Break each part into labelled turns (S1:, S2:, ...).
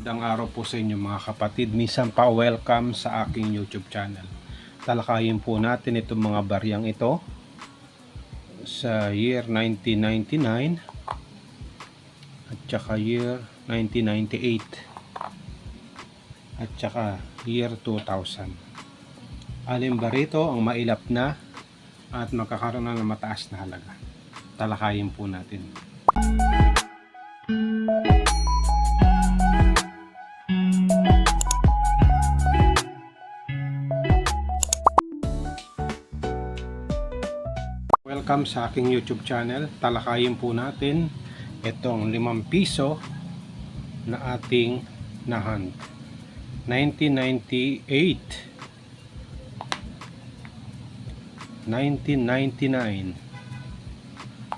S1: Magandang araw po sa inyo mga kapatid. Minsan pa welcome sa aking YouTube channel. Talakayin po natin itong mga baryang ito sa year 1999 at saka year 1998 at saka year 2000. Alin ba rito ang mailap na at magkakaroon na ng mataas na halaga? Talakayin po natin. Welcome sa aking YouTube channel. Talakayin po natin itong 5 piso na ating na-hunt. 1998, 1999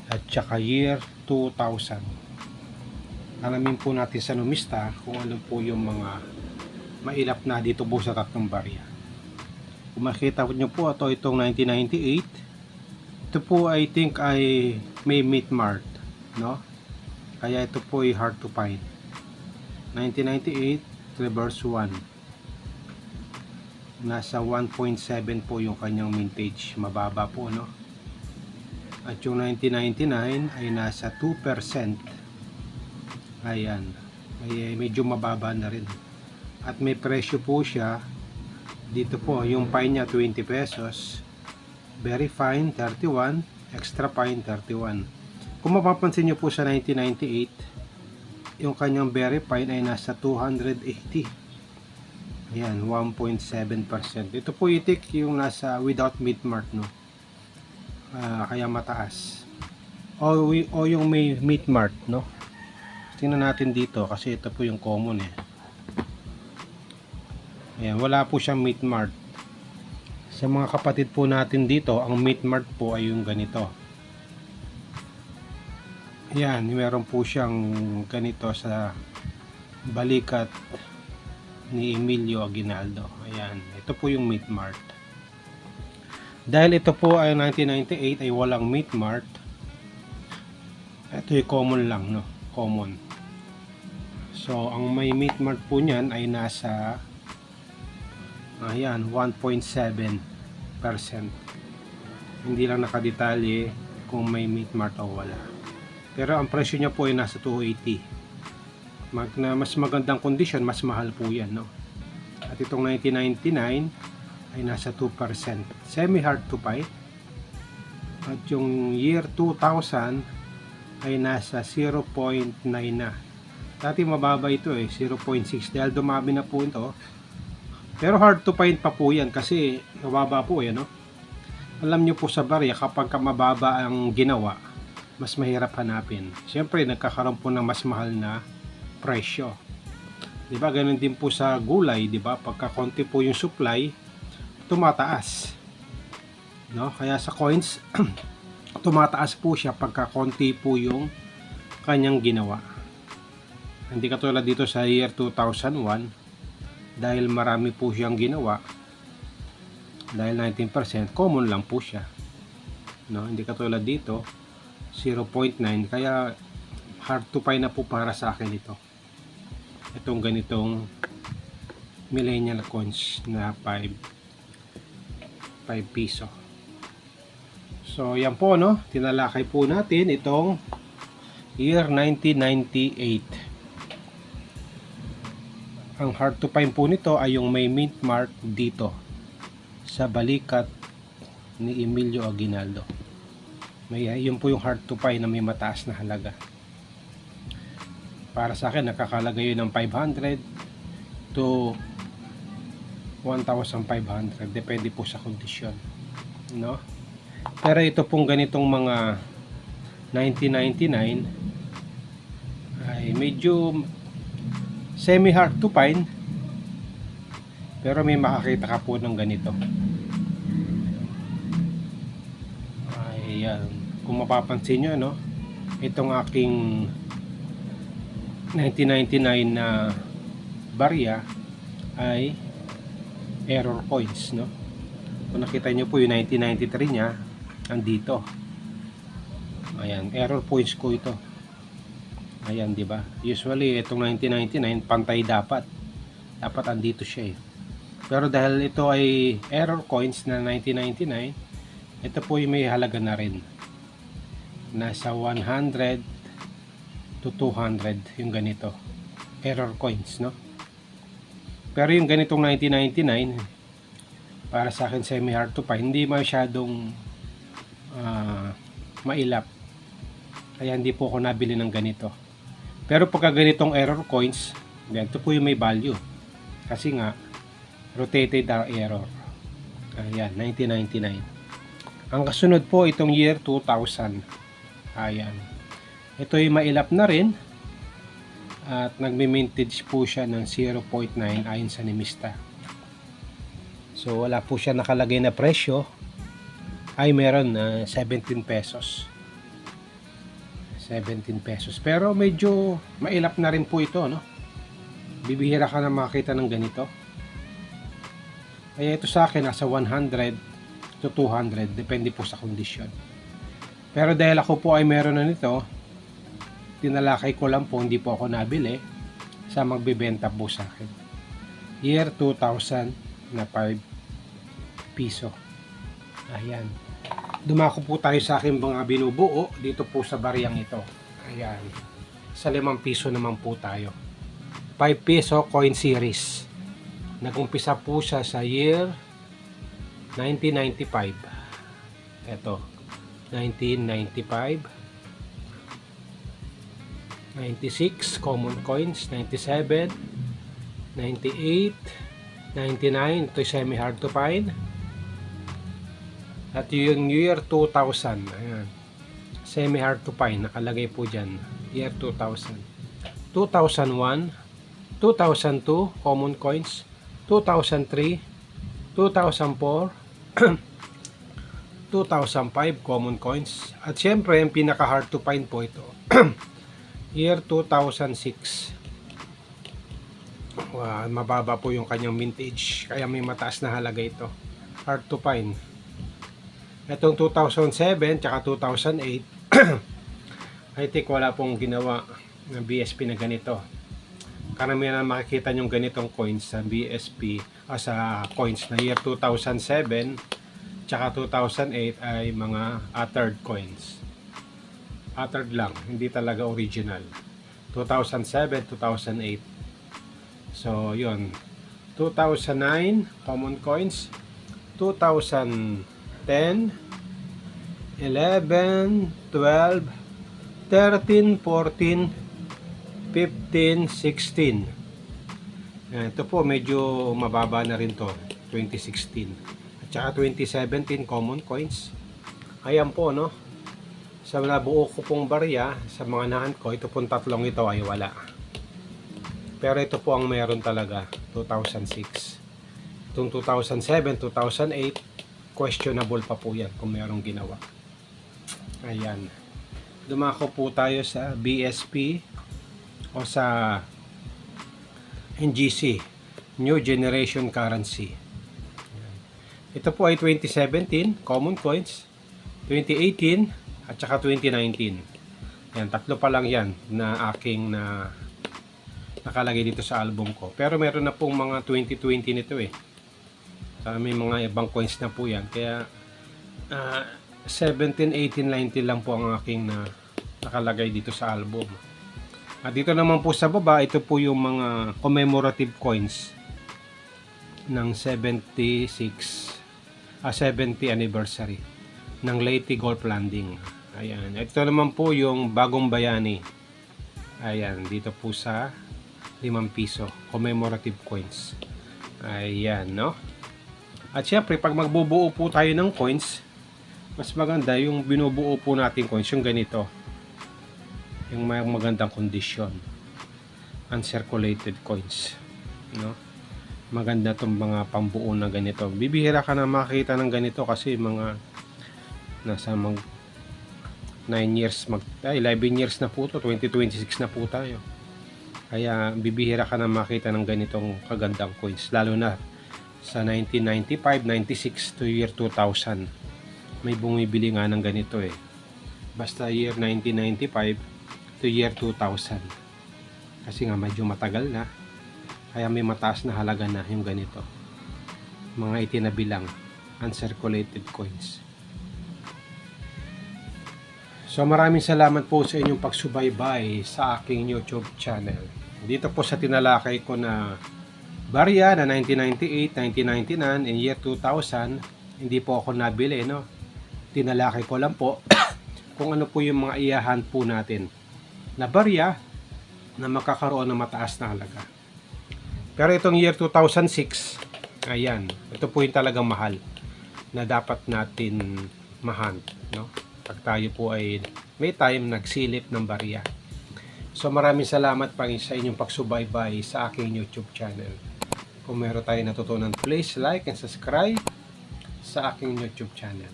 S1: at saka year 2000. Alamin po natin sa numista kung ano po yung mga mailap na dito po sa tatlong barya. Kung makita nyo po itong 1998, ito po I think ay may meat mart, no? Kaya ito po ay hard to find. 1998 reverse 1. Nasa 1.7 po yung kanyang mintage, mababa po, no? At yung 1999 ay nasa 2%. Ayan, medyo mababa na rin. At may presyo po siya dito po, yung fine niya 20 pesos. Very fine 31, extra fine 31. Kung mapapansin nyo po sa 1998, yung kanyang very fine ay nasa 280. Ayan, 1.7%. Ito po itik yung nasa without meat mart, no? Kaya mataas. O yung may meat mart, no? Tingnan natin dito kasi ito po yung common eh. Ayan, wala po siyang meat mart. Sa mga kapatid po natin dito, ang meat mart po ay yung ganito. Ayan, meron po siyang ganito sa balikat ni Emilio Aguinaldo. Ayan, ito po yung meat mart. Dahil ito po ay 1998 ay walang meat mart, ito yung common lang, no? Common. So, ang may meat mart po niyan ay nasa ayan, 1.7%. Hindi lang nakadetalye kung may meat mart o wala. Pero ang presyo niya po ay nasa 280. Mas magandang kondisyon, mas mahal po yan, no? At itong 1999 ay nasa 2%. Semi hard to find. At yung year 2000 ay nasa 0.9 na. Dati mababa ito eh, 0.6. Dahil dumami na po ito. Pero hard to find pa po yan kasi mababa po yan, no? Alam nyo po sa barya kapag mababa ang ginawa, mas mahirap hanapin. Siyempre nagkakaroon po ng mas mahal na presyo. Diba? Ganun din po sa gulay, diba? Pagka konti po yung supply, tumataas. No? Kaya sa coins, tumataas po siya pagka konti po yung kanyang ginawa. Hindi katulad dito sa year 2001, dahil marami po siyang ginawa, dahil 19%, common lang po siya, no? Hindi katulad dito 0.9, kaya hard to find na po para sa akin itong ganitong millennial coins na 5 piso. So yan po, no? Tinalakay po natin itong year 1998. Ang hard to find po nito ay yung may meat mart dito sa balikat ni Emilio Aguinaldo. Yun po yung hard to find na may mataas na halaga. Para sa akin, nakakalaga yun ng 500 to 1,500. Depende po sa kondisyon, no? Pero ito pong ganitong mga 1999 ay medyo semi hard to find, pero may makakita ka po ng ganito. Ayan, kung mapapansin nyo, no, itong aking 1999 na barya ay error coins, no? Kung nakita nyo po yung 1993 nya, andito. Ayan, error points ko ito. Ayan, di ba? Usually itong 1999 pantay dapat andito siya eh. Pero dahil ito ay error coins na 1999, ito po yung may halaga na rin. Nasa 100 to 200 yung ganito. Error coins, no? Pero yung ganitong 1999, para sa akin semi hard to find, hindi masyadong mailap. Kaya hindi po ako nabili ng ganito. Pero pagka ganitong error coins, ganito po yung may value. Kasi nga, rotated error. Ayan, 1999. Ang kasunod po, itong year 2000. Ayan. Ito yung mailap na rin. At nagme-mintage po siya ng 0.9 ayon sa Nimista. So, wala po siya nakalagay na presyo. Ay, meron 17 pesos. 17 pesos. Pero medyo mailap na rin po ito, no? Bibihira ka na makakita ng ganito. Kaya ito sa akin nasa 100 to 200, depende po sa kondisyon. Pero dahil ako po ay meron na nito, tinalakay ko lang po, hindi po ako nabili sa magbebenta po sa akin. Year 2000 na 5 piso. Ayan. Dumako po tayo sa aking mga binubuo dito po sa bariyang ito. Ayan. Sa 5 piso naman po tayo. 5 piso coin series. Nag-umpisa po siya sa year 1995. Ito. 1995. 96 common coins. 97. 98. 99. Ito semi hard to find. At yung year 2000. Ayan. Semi hard to find. Nakalagay po dyan. Year 2000. 2001. 2002 common coins. 2003, 2004, 2005 common coins. At syempre, yung pinaka hard to find po ito. Year 2006. Mababa po yung kanyang mintage. Kaya may mataas na halaga ito. Hard to find. Itong 2007 tsaka 2008, I think wala pong ginawa ng BSP na ganito. Karamihan na makikita yung ganitong coins sa BSP sa coins na year 2007 tsaka 2008 ay mga uttered coins. Uttered lang, hindi talaga original. 2007, 2008. So, yun. 2009, common coins. 2010, 11, 12, 13, 14, 15, 16. Ito po medyo mababa na rin to, 2016. At saka 2017 common coins. Ayan po, no. Sa nabuo ko pong barya, sa mga nahan ko, ito pong tatlong ito ay wala. Pero ito po ang meron talaga, 2006. Itong 2007, 2008, questionable pa po yan kung merong ginawa. Ayan. Dumako po tayo sa BSP o sa NGC, New Generation Currency. Ito po ay 2017 common coins, 2018 at saka 2019. Yan, tatlo pa lang yan na aking nakalagay dito sa album ko. Pero meron na pong mga 2020 nito eh. May mga ibang coins na po yan. Kaya 17, 18, 19 lang po ang aking nakalagay dito sa album. At dito naman po sa baba, ito po yung mga commemorative coins ng 70 anniversary ng Leyte Golf Landing. Ayan. Ito naman po yung Bagong Bayani. Ayan. Dito po sa 5 piso. Commemorative coins. Ayan, no? At syempre, pag magbubuo po tayo ng coins, mas maganda yung binubuo po natin coins, yung ganito. Yung may magandang kondisyon, uncirculated coins, no? Maganda itong mga pambuo na ganito. Bibihira ka na makita ng ganito kasi mga nasa 9 years 11 years na po to, 2026 na po tayo. Kaya bibihira ka na makita ng ganitong kagandang coins, lalo na sa 1995, 96 to year 2000. May bumibili nga ng ganito eh. Basta year 1995 to year 2000. Kasi nga medyo matagal na, kaya may mataas na halaga na yung ganito. Mga itinabilang uncirculated coins. So maraming salamat po sa inyong pagsubaybay sa aking YouTube channel. Dito po sa tinalakay ko na barya na 1998, 1999, and year 2000, hindi po ako nabili, no? Tinalakay ko lang po kung ano po yung mga iyahan po natin na barya na makakaroon ng mataas na halaga. Pero itong year 2006, ayan, ito po yung talagang mahal na dapat natin mahunt, no? Pag tayo po ay may time nagsilip ng barya. So maraming salamat pa sa inyong pagsubaybay sa aking YouTube channel. Kung meron tayo natutunan, please like and subscribe sa aking YouTube channel.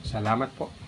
S1: Salamat po.